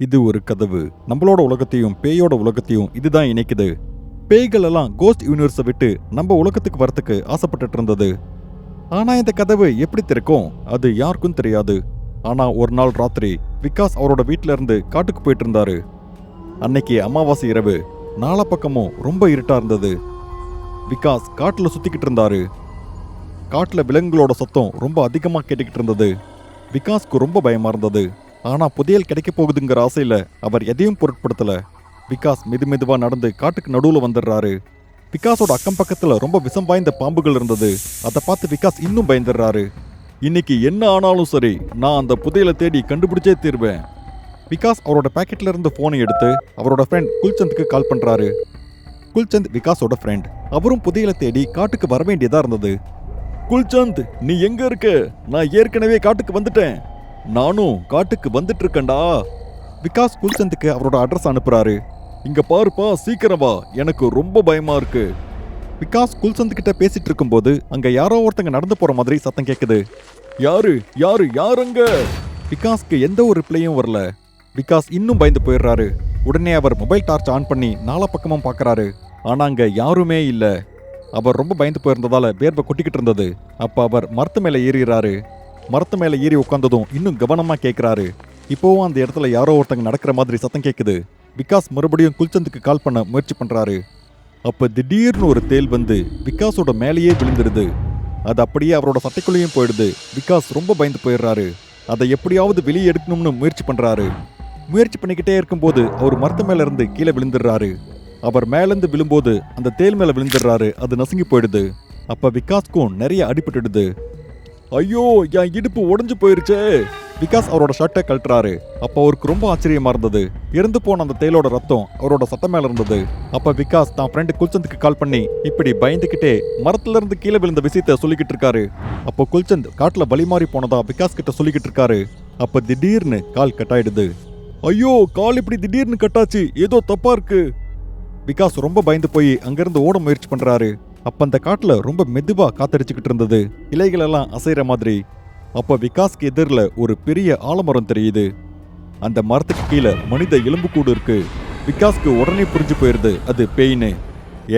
இது ஒரு கதவு. நம்மளோட உலகத்தையும் பேயோட உலகத்தையும் இதுதான் இணைக்குது. பேய்கள் எல்லாம் கோஸ்ட் யூனிவர்ஸை விட்டு நம்ம உலகத்துக்கு வரத்துக்கு ஆசைப்பட்டுட்டு இருந்தது. ஆனா இந்த கதவு எப்படி திறக்கும் அது யாருக்கும் தெரியாது. ஆனா ஒரு நாள் ராத்திரி விகாஸ் அவரோட வீட்ல இருந்து காட்டுக்கு போயிட்டு இருந்தாரு. அன்னைக்கு அமாவாசை இரவு. நாலா பக்கமும் ரொம்ப இருட்டா இருந்தது. விகாஸ் காட்டுல சுத்திக்கிட்டு இருந்தாரு. காட்டுல விலங்குகளோட சத்தம் ரொம்ப அதிகமா கேட்டுக்கிட்டு இருந்தது. விகாஸ்க்கு ரொம்ப பயமா இருந்தது. ஆனா புதையல் கிடைக்க போகுதுங்கிற ஆசையில அவர் எதையும் பொருட்படுத்தல. விகாஸ் மெதுவா நடந்து காட்டுக்கு நடுவுல வந்துடுறாரு. விகாஸோட அக்கம் பக்கத்துல ரொம்ப விஷம் வாய்ந்த பாம்புகள் இருந்தது. அதை பார்த்து விகாஸ் இன்னும் பயந்துடுறாரு. இன்னைக்கு என்ன ஆனாலும் சரி, நான் அந்த புதையலை தேடி கண்டுபிடிச்சே தீர்வேன். விகாஸ் அவரோட பாக்கெட்ல இருந்து போனை எடுத்து அவரோட ஃப்ரெண்ட் குல்சந்துக்கு கால் பண்றாரு. குல்சந்த் விகாஸோட ஃப்ரெண்ட். அவரும் புதையலை தேடி காட்டுக்கு வர வேண்டியதா இருந்தது. குல்சந்த், நீ எங்க இருக்க? நான் ஏற்கனவே காட்டுக்கு வந்துட்டேன். நானும் காட்டுக்கு வந்துட்டு இருக்கேன்டா. விகாஸ் குல்சந்துக்கு அவரோட அட்ரஸ் அனுப்புறாரு. இங்க பாருப்பா, சீக்கிரம் வா, எனக்கு ரொம்ப பயமா இருக்கு. விகாஸ் குல்சந்த் கிட்ட பேசிட்டு இருக்கும்போது அங்க யாரோ ஒருத்தங்க நடந்து போற மாதிரி சத்தம் கேக்குது. யாரு யாரு யாருங்க? விகாஸ்க்கு எந்த ஒரு ரிப்ளையும் வரல. விகாஸ் இன்னும் பயந்து போயிடுறாரு. உடனே அவர் மொபைல் டார்ச் ஆன் பண்ணி நாலா பக்கமும் பாக்குறாரு. ஆனா அங்க யாருமே இல்ல. அவர் ரொம்ப பயந்து போயிருந்ததால வேர்வை கொட்டிக்கிட்டு இருந்தது. அப்ப அவர் மரத்து மேல ஏறிறாரு. மரத்து மேல ஏறி உட்கார்ந்ததும் இன்னும் கவனமா கேட்கிறாரு. இப்போவும் அந்த இடத்துல யாரோ ஒருத்தங்க நடக்கிற மாதிரி சத்தம் கேட்குது. விகாஸ் மறுபடியும் குல்சந்துக்கு கால் பண்ண முயற்சி பண்றாரு. அப்ப திடீர்னு ஒரு தேல் வந்து விகாஸோட மேலேயே விழுந்துருது. அது அப்படியே அவரோட சட்டைக்குள்ளேயும் போயிடுது. விகாஸ் ரொம்ப பயந்து போயிடுறாரு. அதை எப்படியாவது வெளியே எடுக்கணும்னு முயற்சி பண்றாரு. முயற்சி பண்ணிக்கிட்டே இருக்கும்போது அவர் மரத்து மேல இருந்து கீழே விழுந்துடுறாரு. அவர் மேலேருந்து விழும்போது அந்த தேல் மேல விழுந்துடுறாரு. அது நசுங்கி போயிடுது. அப்ப விகாஸ்க்கும் நிறைய அடிபட்டுடுது. ஐயோ, என் இடுப்பு உடைஞ்சு போயிருச்சே. விகாஸ் அவரோட ஷர்ட்டை கழட்டுறாரு. அப்ப அவருக்கு ரொம்ப ஆச்சரியமா இருந்தது. இறந்து போன அந்த தேலோட ரத்தம் அவரோட சட்டை மேல இருந்தது. அப்ப விகாஸ் தான் ஃப்ரெண்டு குல்சந்துக்கு கால் பண்ணி இப்படி பயந்துகிட்டே மரத்துல இருந்து கீழே விழுந்த விஷயத்த சொல்லிக்கிட்டு இருக்காரு. அப்போ குல்சந்த் காட்டுல வழி மாறி போனதா விகாஸ் கிட்ட சொல்லிக்கிட்டு இருக்காரு. அப்ப திடீர்னு கால் கட்டாயிடுது. ஐயோ, கால் இப்படி திடீர்னு கட்டாச்சு, ஏதோ தப்பா இருக்கு. விகாஸ் ரொம்ப பயந்து போய் அங்கிருந்து ஓட முயற்சி பண்றாரு. அப்ப அந்த காட்டுல ரொம்ப மெதுவா காத்தடிச்சுக்கிட்டு இருந்தது. இலைகள் எல்லாம் அசைற மாதிரி. அப்ப விகாஸ்க்கு எதிரில் ஒரு பெரிய ஆலமரம் தெரியுது. அந்த மரத்துக்கு கீழே மனித எலும்புக்கூடு இருக்கு. விகாஸ்க்கு உடனே புரிஞ்சு போயிருது அது பேய்னு.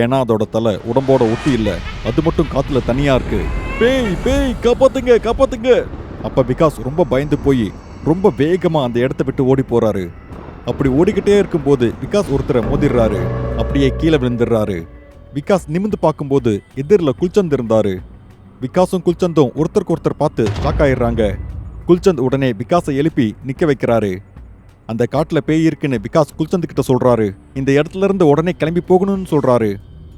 ஏன்னா அதோட தலை உடம்போட ஒட்டி இல்ல, அது மட்டும் காத்துல தனியா இருக்கு. பேய் பேய், காப்பாத்துங்க காப்பாத்துங்க. அப்ப விகாஸ் ரொம்ப பயந்து போய் ரொம்ப வேகமா அந்த இடத்த விட்டு ஓடி போறாரு. அப்படி ஓடிக்கிட்டே இருக்கும்போது விகாஸ் ஒருத்தரை மோதிடுறாரு. அப்படியே கீழே விழுந்துடுறாரு. விகாஸ் நிமிந்து பார்க்கும்போது எதிரில் குல்சந்த் இருந்தாரு. விகாஸும் குல்சந்தும் ஒருத்தருக்கு ஒருத்தர் பார்த்து ஷாக் ஆயிடுறாங்க. குல்சந்த் உடனே விகாஸை எழுப்பி நிக்க வைக்கிறாரு. அந்த காட்டுல பேய் இருக்குன்னு விகாஸ் குல்சந்த் கிட்ட சொல்றாரு. இந்த இடத்துல இருந்து உடனே கிளம்பி போகணும்னு சொல்றாரு.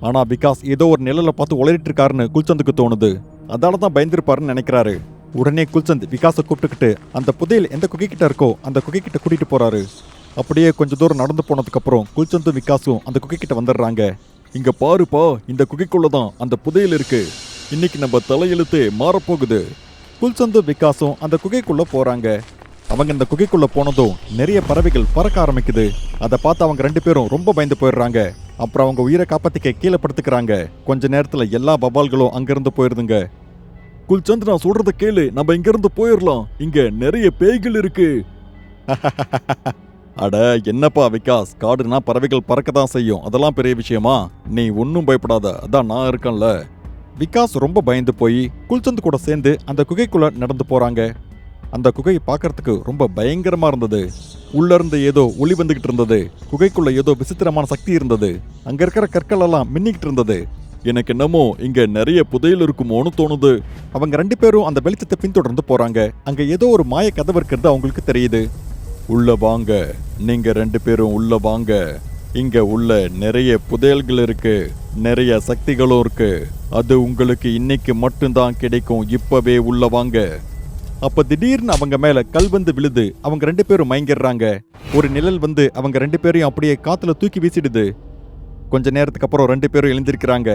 ஆனா விகாஸ் ஏதோ ஒரு நிழல பார்த்து உளறிட்டு இருக்காருன்னு குல்சந்துக்கு தோணுது. அதால தான் பயந்துருப்பாருன்னு நினைக்கிறாரு. உடனே குல்சந்த் விகாஸை கூப்பிட்டுக்கிட்டு அந்த புதையல் எந்த குகை கிட்ட இருக்கோ அந்த குகை கிட்ட கூட்டிட்டு போறாரு. அப்படியே கொஞ்ச தூரம் நடந்து போனதுக்கு அப்புறம் குல்சந்தும் விகாஸும் அந்த குகை கிட்ட வந்துடுறாங்க. இங்க பாருப்பா, இந்த குகைக்குள்ளதான் அந்த புதையல் இருக்கு. இன்னைக்கு நம்ம தலையெழுத்தே மாறப்போகுது. குல்சந்தும் விகாஸும் அந்த குகைக்குள்ள போறாங்க. அவங்க இந்த குகைக்குள்ள போனதும் நிறைய பறவைகள் பறக்க ஆரம்பிக்குது. அதை பார்த்து அவங்க ரெண்டு பேரும் ரொம்ப பயந்து போயிடுறாங்க. அப்புறம் அவங்க உயிரை காப்பாத்திக்க கீழே படுத்துக்கிறாங்க. கொஞ்ச நேரத்துல எல்லா வவ்வால்களும் அங்கிருந்து போயிருதுங்க. குல்சந்த், நான் சொல்றத கேளு, நம்ம இங்கிருந்து போயிடலாம். இங்க நிறைய பேய்கள் இருக்கு. அட என்னப்பா விகாஸ், காடுனா பறவைகள் பறக்கதான் செய்யும், அதெல்லாம் பெரிய விஷயமா? நீ ஒன்னும் பயப்படாத, அதான் நான் இருக்கேன்ல. விகாஸ் ரொம்ப பயந்து போய் குல்சந்த் கூட சேர்ந்து அந்த குகைக்குள்ள நடந்து போறாங்க. அந்த குகை பார்க்கறதுக்கு ரொம்ப பயங்கரமா இருந்தது. உள்ள இருந்து ஏதோ ஒளி வந்துகிட்டு இருந்தது. குகைக்குள்ள ஏதோ விசித்திரமான சக்தி இருந்தது. அங்க இருக்கிற கற்கள் எல்லாம் மின்னிக்கிட்டு இருந்தது. எனக்கு என்னமோ இங்க நிறைய புதையல் இருக்குமோன்னு தோணுது. அவங்க ரெண்டு பேரும் அந்த வெளிச்சத்தை பின்தொடர்ந்து போறாங்க. அங்க ஏதோ ஒரு மாய கதவு இருக்கிறது அவங்களுக்கு தெரியுது. உள்ள வாங்க, நீங்க ரெண்டு பேரும் உள்ள வாங்க. இங்க உள்ள நிறைய புதையல்கள் இருக்கு, நிறைய சக்திகளும் இருக்கு. அது உங்களுக்கு இன்னைக்கு மட்டும்தான் கிடைக்கும். இப்பவே உள்ள வாங்க. அப்ப திடீர்னு அவங்க மேல கல் வந்து விழுது. அவங்க ரெண்டு பேரும் மயங்கிடுறாங்க. ஒரு நிழல் வந்து அவங்க ரெண்டு பேரையும் அப்படியே காத்துல தூக்கி வீசிடுது. கொஞ்ச நேரத்துக்கு அப்புறம் ரெண்டு பேரும் எழுந்திருக்கிறாங்க.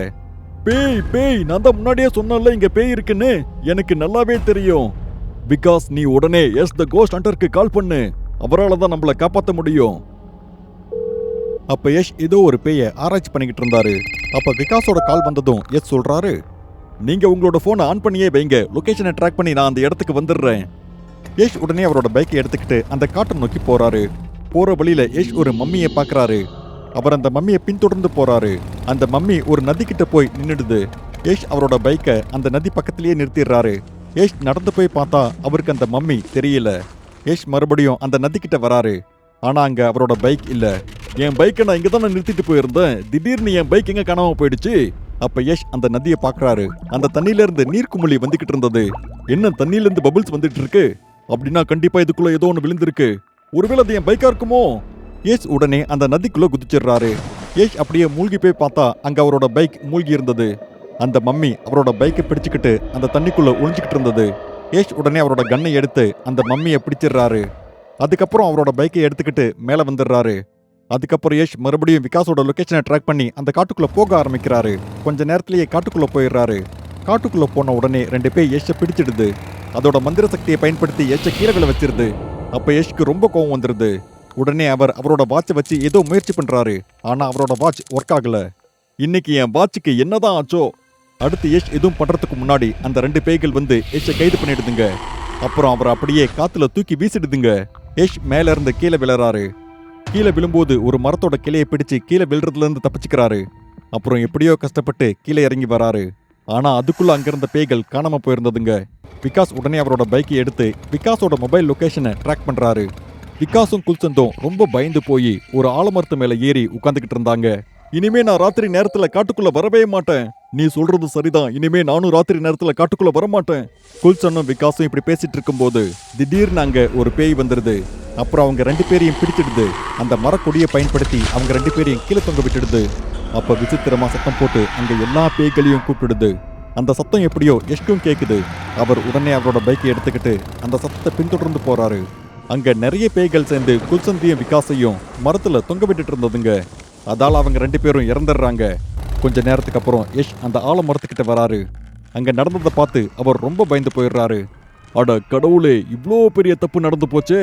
பேய் பேய், நான் தான் முன்னாடியே சொன்னல இங்க பேய் இருக்குன்னு. எனக்கு நல்லாவே தெரியும். விகாஸ், நீ உடனே எஸ் த கோஸ்ட் ஹண்டருக்கு கால் பண்ணு. அவரால் தான் நம்மளை காப்பாற்ற முடியும். அப்ப யஷ் ஏதோ ஒரு பேயை ஆராய்ச்சி பண்ணிக்கிட்டு இருந்தாரு. அப்ப விகாஸோட கால் வந்ததும் யஷ் சொல்றாரு, நீங்க உங்களோட போனை ஆன் பண்ணியே வைங்க, லொகேஷனை ட்ராக் பண்ணி நான் அந்த இடத்துக்கு வந்துடுறேன். யஷ் உடனே அவரோட பைக்கை எடுத்துக்கிட்டு அந்த காட்டை நோக்கி போறாரு. போற வழியில யஷ் ஒரு மம்மியை பார்க்கறாரு. அவர் அந்த மம்மியை பின்தொடர்ந்து போறாரு. அந்த மம்மி ஒரு நதி கிட்ட போய் நின்னுடுது. யஷ் அவரோட பைக்கை அந்த நதி பக்கத்திலேயே நிறுத்திடுறாரு. யஷ் நடந்து போய் பார்த்தா அவருக்கு அந்த மம்மி தெரியல. யஷ் மறுபடியும் அந்த நதி கிட்ட வராரு. ஆனா அங்க அவரோட பைக் இல்ல. என் பைக்கை நான் இங்க தான் நிறுத்திட்டு போயிருந்தேன், திடீர்னு என் பைக் எங்க காணாம போயிடுச்சு. அப்ப யஷ் அந்த நதியை பார்க்கறாரு. அந்த தண்ணியில இருந்து நீர்க்குமிழி வந்துகிட்டு இருந்தது. என்ன தண்ணியில இருந்து பபிள்ஸ் வந்துட்டு இருக்கு? அப்படின்னா கண்டிப்பா இதுக்குள்ள ஏதோ ஒன்று விழுந்திருக்கு. ஒருவேளை அது என் பைக்கா இருக்குமோ? யஷ் உடனே அந்த நதிக்குள்ள குதிச்சிடுறாரு. யஷ் அப்படியே மூழ்கி போய் பார்த்தா அங்க அவரோட பைக் மூழ்கி இருந்தது. அந்த மம்மி அவரோட பைக்கை பிடிச்சுக்கிட்டு அந்த தண்ணிக்குள்ள ஒளிஞ்சுக்கிட்டு இருந்தது. யஷ் உடனே அவரோட கன்னை எடுத்து அந்த மம்மியை பிடிச்சிடுறாரு. அதுக்கப்புறம் அவரோட பைக்கை எடுத்துக்கிட்டு மேல வந்துடுறாரு. அதுக்கப்புறம் யஷ் மறுபடியும் விகாஸோட லொகேஷனை ட்ராக் பண்ணி அந்த காட்டுக்குள்ள போக ஆரம்பிக்கிறாரு. கொஞ்ச நேரத்திலேயே காட்டுக்குள்ள போயிடுறாரு. காட்டுக்குள்ள போன உடனே 2 பேர் யஷை பிடிச்சிடுது. அதோட மந்திர சக்தியை பயன்படுத்தி யஷை கீழே விழ வச்சிருது. அப்ப யஷ்க்கு ரொம்ப கோவம் வந்துருது. உடனே அவர் அவரோட வாட்சை வச்சு ஏதோ முயற்சி பண்றாரு. ஆனா அவரோட வாட்ச் ஒர்க் ஆகல. இன்னைக்கு என் வாட்சுக்கு என்னதான் ஆச்சோ? அடுத்து யஷ் எதுவும் பண்றதுக்கு முன்னாடி அந்த 2 பேய்கள் வந்து யஷை கைது பண்ணிடுதுங்க. அப்புறம் அவர் அப்படியே காத்துல தூக்கி வீசிடுதுங்க. யஷ் மேல இருந்து கீழே விழறாரு. கீழே விழும்போது ஒரு மரத்தோட கிளையை பிடிச்சு கீழே விழுறதுல இருந்து தப்பிச்சுக்கிறாரு. அப்புறம் எப்படியோ கஷ்டப்பட்டு கீழே இறங்கி வராரு. ஆனா அதுக்குள்ள அங்கிருந்த பேய்கள் காணாம போயிருந்ததுங்க. விகாஸ் உடனே அவரோட பைக்கை எடுத்து விகாஸோட மொபைல் லொகேஷனை ட்ராக் பண்றாரு. விகாஸும் குல்சந்தும் ரொம்ப பயந்து போய் ஒரு ஆலமரத்து மேல ஏறி உட்கார்ந்துகிட்டு இருந்தாங்க. இனிமே நான் ராத்திரி நேரத்துல காட்டுக்குள்ள வரவே மாட்டேன். நீ சொல்றது சரிதான், இனிமே நானும் ராத்திரி நேரத்துல காட்டுக்குள்ள வரமாட்டேன். குல்சனும் விகாஸும் இப்படி பேசிட்டு இருக்கும்போது திடீர்னு அங்க ஒரு பேய் வந்துடுது. அப்புறம் அவங்க 2 பேரையும் பிடிச்சிடுது. அந்த மரக்கொடியை பயன்படுத்தி அவங்க 2 பேரையும் கீழே தொங்க விட்டுடுது. அப்ப விசித்திரமா சத்தம் போட்டு அங்க எல்லா பேய்களையும் கூப்பிடுது. அந்த சத்தம் எப்படியோ யஷ்க்கும் கேக்குது. அவர் உடனே அவரோட பைக்கை எடுத்துக்கிட்டு அந்த சத்தத்தை பின்தொடர்ந்து போறாரு. அங்க நிறைய பேய்கள் சேர்ந்து குல்சந்தையும் விகாஸையும் மரத்துல தொங்க விட்டுட்டு இருந்ததுங்க. அதால அவங்க 2 பேரும் இறந்துடுறாங்க. கொஞ்ச நேரத்துக்கு அப்புறம் யஷ் அந்த ஆலமரத்துக்கிட்ட வராரு. அங்க நடந்ததை பார்த்து அவர் ரொம்ப பயந்து போயிடுறாரு. அட கடவுளே, இவ்வளோ பெரிய தப்பு நடந்து போச்சே.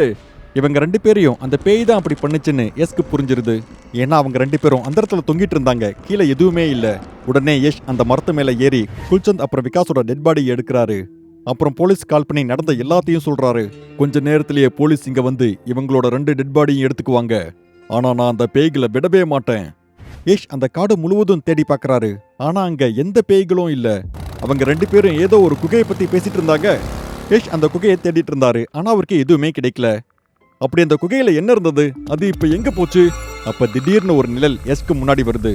இவங்க 2 பேரையும் அந்த பேய் தான் அப்படி பண்ணுச்சுன்னு யஷ்க்கு புரிஞ்சிருது. ஏன்னா அவங்க 2 பேரும் அந்த இடத்துல தொங்கிட்டு இருந்தாங்க, கீழே எதுவுமே இல்ல. உடனே யஷ் அந்த மரத்து மேல ஏறி குல்சந்த் அப்புறம் விகாஸோட டெட் பாடியை எடுக்கிறாரு. அப்புறம் போலீஸ் கால் பண்ணி நடந்த எல்லாத்தையும் சொல்றாரு. கொஞ்ச நேரத்திலேயே போலீஸ் இங்க வந்து இவங்களோட 2 டெட் பாடியும் எடுத்துக்குவாங்க. ஆனா நான் அந்த பேய்களை விடவே மாட்டேன். யஷ் அந்த காடு முழுவதும் தேடி பார்க்கறாரு. ஆனா அங்க எந்த பேய்களும் இல்ல. அவங்க 2 பேரும் ஏதோ ஒரு குகையை பத்தி பேசிட்டு இருந்தாங்க. யஷ் அந்த குகையை தேடிட்டு இருந்தாரு. ஆனா அவருக்கு எதுவுமே கிடைக்கல. அப்படி அந்த குகையில என்ன இருந்தது? அது இப்ப எங்க போச்சு? அப்ப திடீர்னு ஒரு நிழல் யஷ்க்கு முன்னாடி வருது.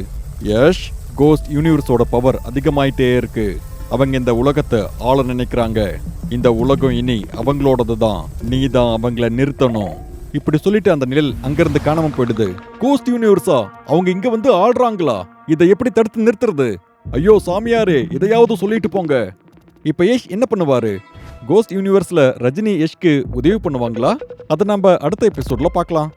யஷ், கோஸ்ட் யூனிவர்ஸோட பவர் அதிகமாயிட்டே இருக்கு. அவங்க இந்த உலகத்தை ஆள நினைக்கிறாங்க. இந்த உலகம் இனி அவங்களோடது தான். நீ தான் அவங்கள நிறுத்தணும். இப்படி சொல்லிட்டு அந்த நிழல் அங்கிருந்து காணாம போயிடுது. கோஸ்ட் யூனிவர்ஸா? அவங்க இங்க வந்து ஆள்றாங்களா? இதை எப்படி தடுத்து நிறுத்துறது? ஐயோ சாமியாரே, இதையாவது சொல்லிட்டு போங்க. இப்ப யஷ் என்ன பண்ணுவாரு? கோஸ்ட் யூனிவர்ஸ்ல ரஜினி யஷ்க்கு உதவி பண்ணுவாங்களா? அதை நம்ம அடுத்த எபிசோட்ல பார்க்கலாம்.